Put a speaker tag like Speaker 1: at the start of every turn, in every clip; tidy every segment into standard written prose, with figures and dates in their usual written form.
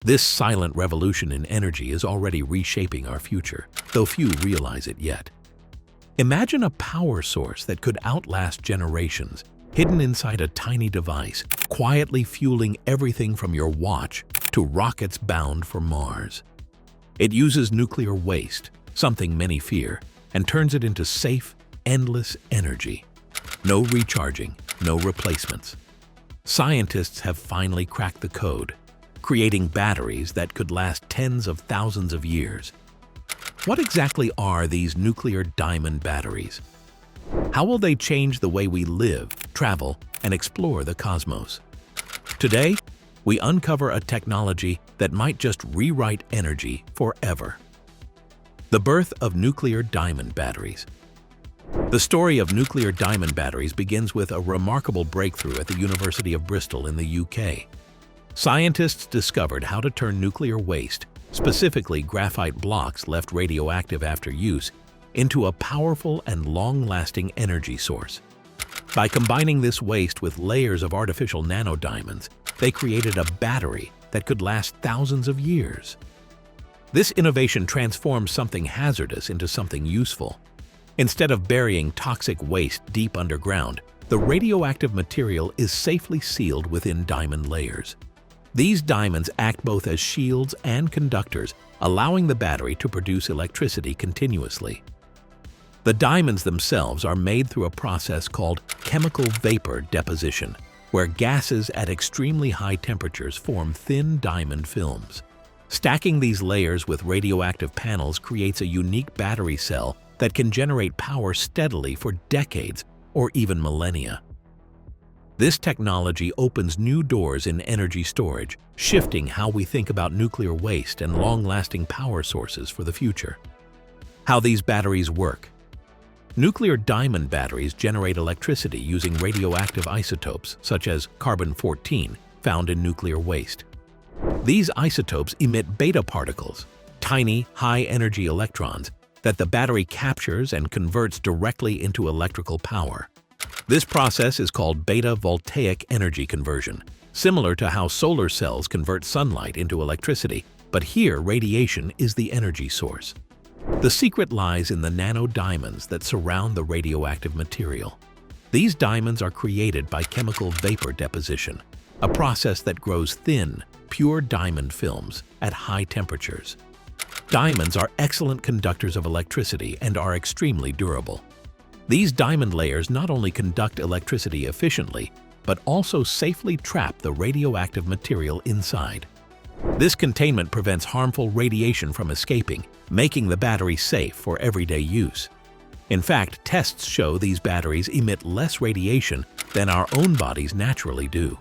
Speaker 1: This silent revolution in energy is already reshaping our future, though few realize it yet. Imagine a power source that could outlast generations, hidden inside a tiny device, quietly fueling everything from your watch to rockets bound for Mars. It uses nuclear waste, something many fear, and turns it into safe, endless energy. No recharging, no replacements. Scientists have finally cracked the code, creating batteries that could last tens of thousands of years. What exactly are these nuclear diamond batteries? How will they change the way we live, travel, and explore the cosmos? Today, we uncover a technology that might just rewrite energy forever. The birth of nuclear diamond batteries. The story of nuclear diamond batteries begins with a remarkable breakthrough at the University of Bristol in the UK. Scientists discovered how to turn nuclear waste, specifically graphite blocks left radioactive after use, into a powerful and long-lasting energy source. By combining this waste with layers of artificial nanodiamonds, they created a battery that could last thousands of years. This innovation transformed something hazardous into something useful. Instead of burying toxic waste deep underground, the radioactive material is safely sealed within diamond layers. These diamonds act both as shields and conductors, allowing the battery to produce electricity continuously. The diamonds themselves are made through a process called chemical vapor deposition, where gases at extremely high temperatures form thin diamond films. Stacking these layers with radioactive panels creates a unique battery cell that can generate power steadily for decades or even millennia. This technology opens new doors in energy storage, shifting how we think about nuclear waste and long-lasting power sources for the future. How these batteries work. Nuclear diamond batteries generate electricity using radioactive isotopes such as carbon-14 found in nuclear waste. These isotopes emit beta particles, tiny, high-energy electrons that the battery captures and converts directly into electrical power. This process is called beta voltaic energy conversion, similar to how solar cells convert sunlight into electricity, but here radiation is the energy source. The secret lies in the nanodiamonds that surround the radioactive material. These diamonds are created by chemical vapor deposition, a process that grows thin, pure diamond films at high temperatures. Diamonds are excellent conductors of electricity and are extremely durable. These diamond layers not only conduct electricity efficiently, but also safely trap the radioactive material inside. This containment prevents harmful radiation from escaping, making the battery safe for everyday use. In fact, tests show these batteries emit less radiation than our own bodies naturally do.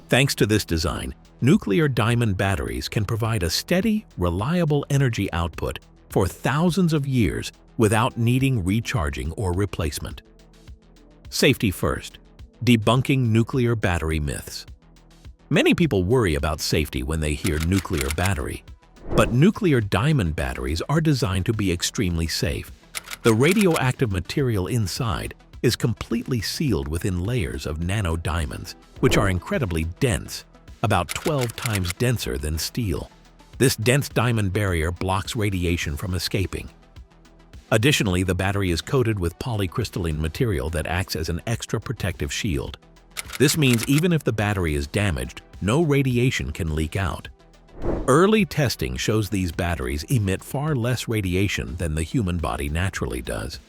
Speaker 1: Thanks to this design, nuclear diamond batteries can provide a steady, reliable energy output for thousands of years without needing recharging or replacement. Safety first. Debunking nuclear battery myths. Many people worry about safety when they hear nuclear battery. But nuclear diamond batteries are designed to be extremely safe. The radioactive material inside is completely sealed within layers of nanodiamonds, which are incredibly dense, about 12 times denser than steel. This dense diamond barrier blocks radiation from escaping. Additionally, the battery is coated with polycrystalline material that acts as an extra protective shield. This means even if the battery is damaged, no radiation can leak out. Early testing shows these batteries emit far less radiation than the human body naturally does.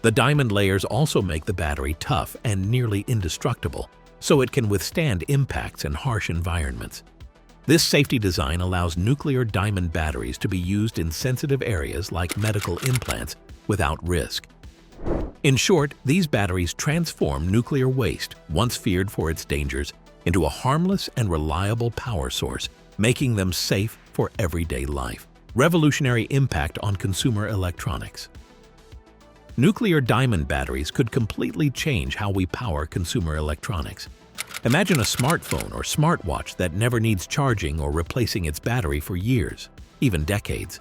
Speaker 1: The diamond layers also make the battery tough and nearly indestructible, so it can withstand impacts in harsh environments. This safety design allows nuclear diamond batteries to be used in sensitive areas like medical implants without risk. In short, these batteries transform nuclear waste, once feared for its dangers, into a harmless and reliable power source, making them safe for everyday life. Revolutionary impact on consumer electronics. Nuclear diamond batteries could completely change how we power consumer electronics. Imagine a smartphone or smartwatch that never needs charging or replacing its battery for years, even decades.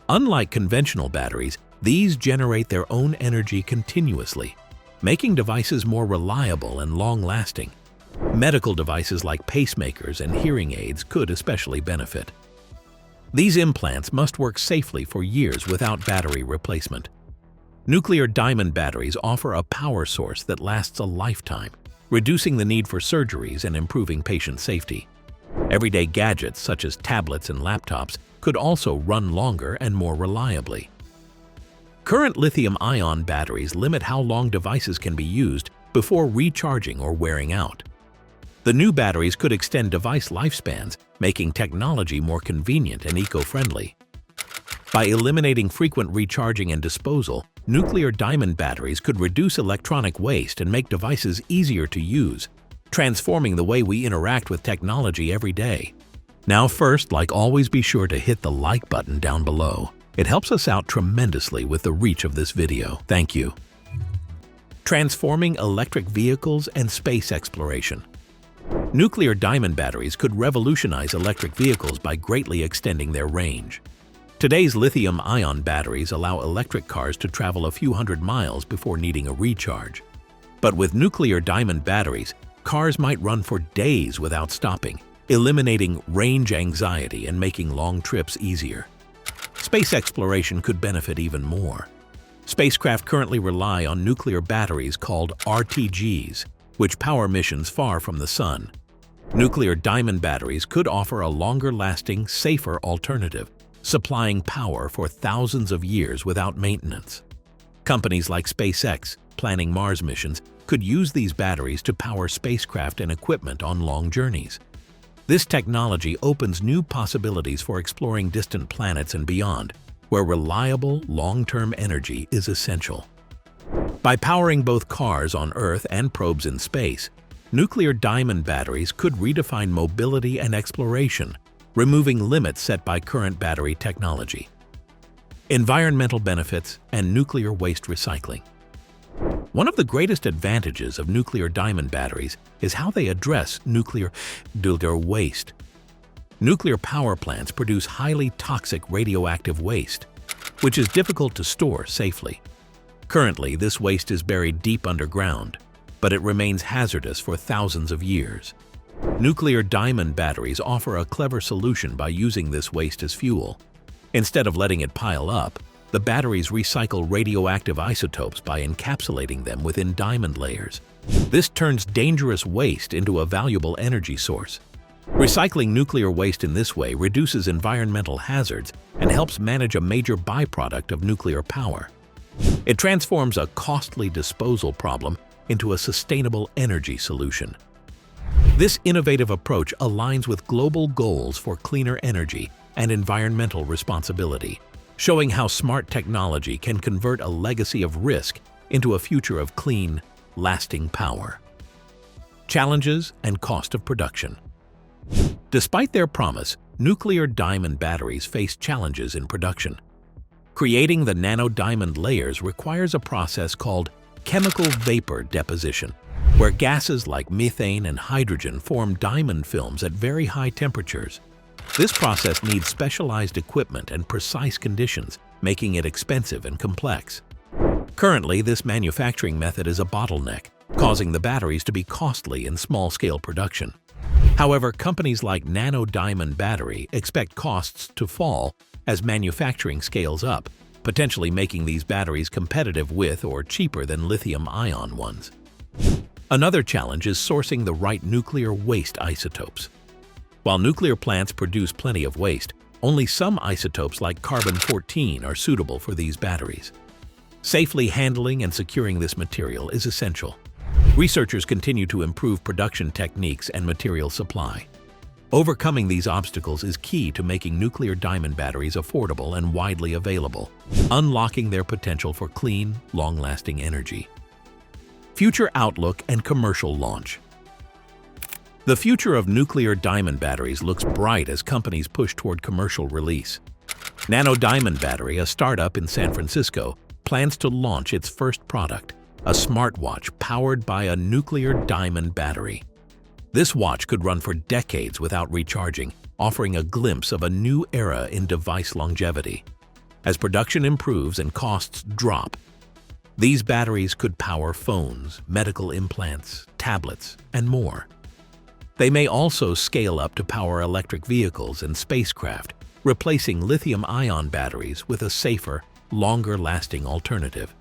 Speaker 1: Unlike conventional batteries, these generate their own energy continuously, making devices more reliable and long-lasting. Medical devices like pacemakers and hearing aids could especially benefit. These implants must work safely for years without battery replacement. Nuclear diamond batteries offer a power source that lasts a lifetime, reducing the need for surgeries and improving patient safety. Everyday gadgets such as tablets and laptops could also run longer and more reliably. Current lithium-ion batteries limit how long devices can be used before recharging or wearing out. The new batteries could extend device lifespans, making technology more convenient and eco-friendly. By eliminating frequent recharging and disposal, nuclear diamond batteries could reduce electronic waste and make devices easier to use, transforming the way we interact with technology every day. Now first, like always, be sure to hit the like button down below. It helps us out tremendously with the reach of this video. Thank you. Transforming electric vehicles and space exploration. Nuclear diamond batteries could revolutionize electric vehicles by greatly extending their range. Today's lithium-ion batteries allow electric cars to travel a few hundred miles before needing a recharge. But with nuclear diamond batteries, cars might run for days without stopping, eliminating range anxiety and making long trips easier. Space exploration could benefit even more. Spacecraft currently rely on nuclear batteries called RTGs, which power missions far from the Sun. Nuclear diamond batteries could offer a longer-lasting, safer alternative, supplying power for thousands of years without maintenance. Companies like SpaceX, planning Mars missions, could use these batteries to power spacecraft and equipment on long journeys. This technology opens new possibilities for exploring distant planets and beyond, where reliable, long-term energy is essential. By powering both cars on Earth and probes in space, nuclear diamond batteries could redefine mobility and exploration, removing limits set by current battery technology. Environmental benefits and nuclear waste recycling. One of the greatest advantages of nuclear diamond batteries is how they address nuclear waste. Nuclear power plants produce highly toxic radioactive waste, which is difficult to store safely. Currently, this waste is buried deep underground, but it remains hazardous for thousands of years. Nuclear diamond batteries offer a clever solution by using this waste as fuel. Instead of letting it pile up, the batteries recycle radioactive isotopes by encapsulating them within diamond layers. This turns dangerous waste into a valuable energy source. Recycling nuclear waste in this way reduces environmental hazards and helps manage a major byproduct of nuclear power. It transforms a costly disposal problem into a sustainable energy solution. This innovative approach aligns with global goals for cleaner energy and environmental responsibility, showing how smart technology can convert a legacy of risk into a future of clean, lasting power. Challenges and cost of production. Despite their promise, nuclear diamond batteries face challenges in production. Creating the nanodiamond layers requires a process called chemical vapor deposition, where gases like methane and hydrogen form diamond films at very high temperatures. This process needs specialized equipment and precise conditions, making it expensive and complex. Currently, this manufacturing method is a bottleneck, causing the batteries to be costly in small-scale production. However, companies like Nano Diamond Battery expect costs to fall as manufacturing scales up, potentially making these batteries competitive with or cheaper than lithium-ion ones. Another challenge is sourcing the right nuclear waste isotopes. While nuclear plants produce plenty of waste, only some isotopes like carbon-14 are suitable for these batteries. Safely handling and securing this material is essential. Researchers continue to improve production techniques and material supply. Overcoming these obstacles is key to making nuclear diamond batteries affordable and widely available, unlocking their potential for clean, long-lasting energy. Future outlook and commercial launch. The future of nuclear diamond batteries looks bright as companies push toward commercial release. Nano Diamond Battery, a startup in San Francisco, plans to launch its first product, a smartwatch powered by a nuclear diamond battery. This watch could run for decades without recharging, offering a glimpse of a new era in device longevity. As production improves and costs drop, these batteries could power phones, medical implants, tablets, and more. They may also scale up to power electric vehicles and spacecraft, replacing lithium-ion batteries with a safer, longer-lasting alternative.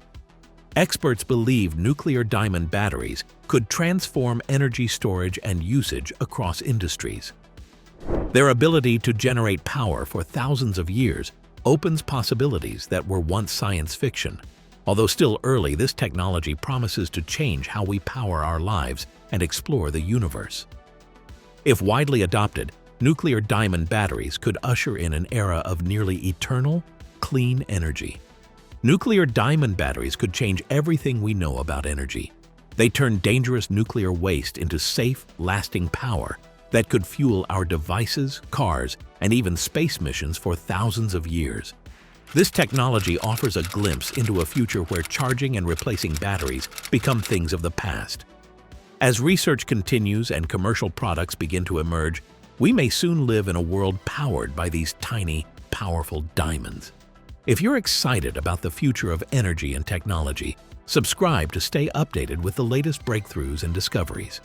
Speaker 1: Experts believe nuclear diamond batteries could transform energy storage and usage across industries. Their ability to generate power for thousands of years opens possibilities that were once science fiction. Although still early, this technology promises to change how we power our lives and explore the universe. If widely adopted, nuclear diamond batteries could usher in an era of nearly eternal, clean energy. Nuclear diamond batteries could change everything we know about energy. They turn dangerous nuclear waste into safe, lasting power that could fuel our devices, cars, and even space missions for thousands of years. This technology offers a glimpse into a future where charging and replacing batteries become things of the past. As research continues and commercial products begin to emerge, we may soon live in a world powered by these tiny, powerful diamonds. If you're excited about the future of energy and technology, subscribe to stay updated with the latest breakthroughs and discoveries.